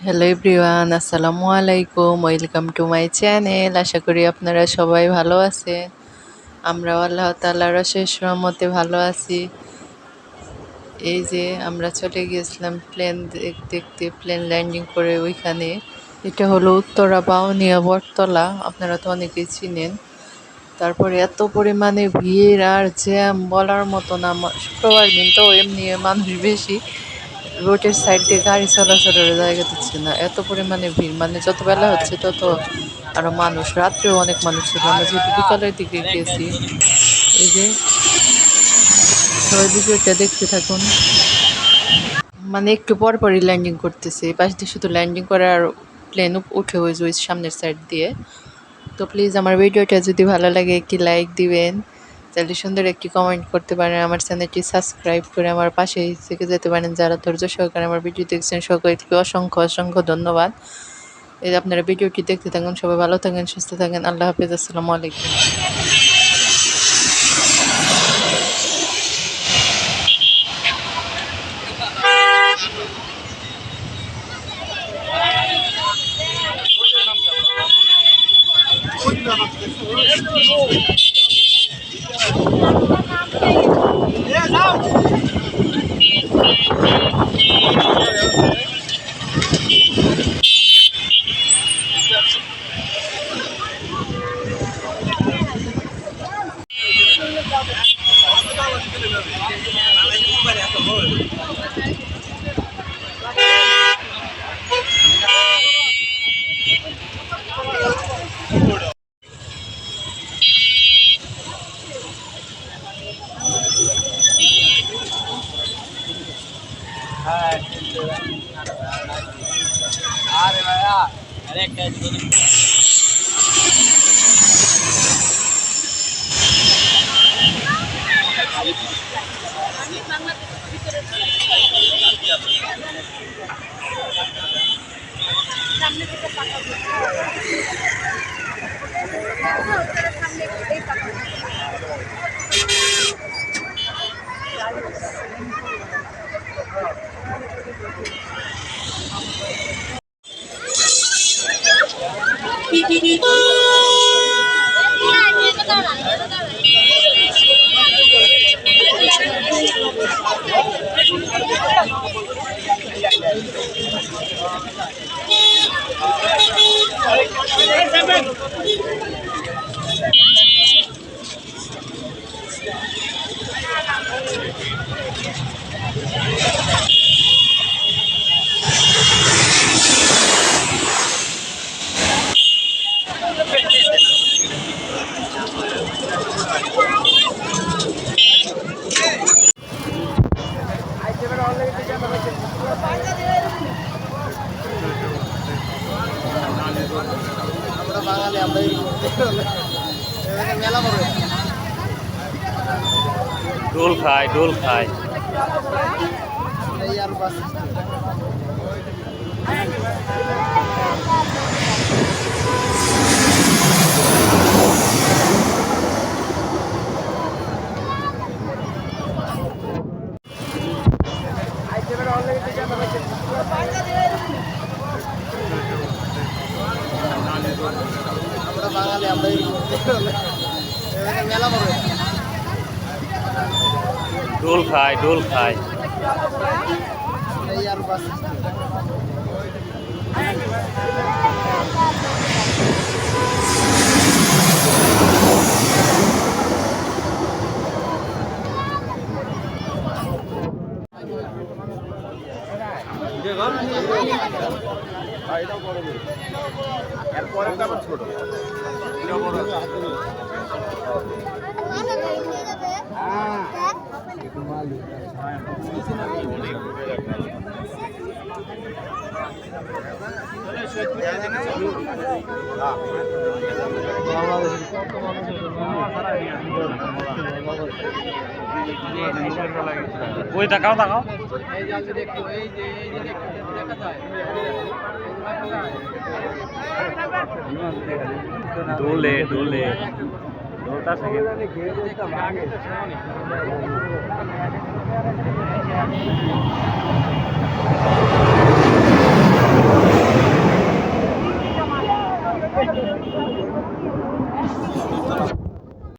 Hello everyone, আসসালামু আলাইকুম। Welcome to my channel. আশা করি আপনারা সবাই ভালো আছেন। আমরাও আল্লাহ তাআলার অশেষ রহমতে ভালো আছি। এই যে আমরা চলে গিয়েছিলাম প্লেন দেখতে, প্লেন ল্যান্ডিং করে ওইখানে। এটা হলো উত্তরা বাউনিয়া বটতলা, আপনারা তো অনেকেই চিনেন। তারপরে এত পরিমাণে ভিড় আর জ্যাম বলার মতো না। শুক্রবার দিন তো এমনি মানুষ বেশি, রোডের সাইড দিয়ে গাড়ি চলাচলের জায়গা দিচ্ছে না, এত পরিমাণে ভিড়। মানে যত বেলা হচ্ছে তত আরো মানুষ, রাত্রেও অনেক মানুষ ছিল। আমরা যেহেতু বিকালের দিকে গিয়েছি। এই যে সবাই ভিডিওটা দেখতে থাকুন। মানে একটু পর পরই ল্যান্ডিং করতেছে, এই পাশ দিয়ে শুধু ল্যান্ডিং করে আর প্লেন উঠে ওই যে ওই সামনের সাইড দিয়ে। তো প্লিজ আমার ভিডিওটা যদি ভালো লাগে একটি লাইক দিবেন, তাহলে সুন্দর একটি কমেন্ট করতে পারেন, আমার চ্যানেলটি সাবস্ক্রাইব করে আমার পাশে থেকে যেতে পারেন। যারা ধৈর্য সহকারে আমার ভিডিও দেখছেন সকলকে অসংখ্য অসংখ্য ধন্যবাদ। এই যে আপনারা ভিডিওটি দেখতে থাকুন। সবাই ভালো থাকেন, সুস্থ থাকেন। আল্লাহ হাফেজ, আসসালামু আলাইকুম। আমরা বাঙালি, আমরা মেলা করবে। ডোল খায়, ডোল খায়। এই আর বাস আমরা বাঙালি, আমরা মেলা করবে। ডোল খায়, ডোল খায়। এই আর বাস ছোট ওই তাকাও, তাকাও। ডোলে, ডোলে। ডোলটা থেকে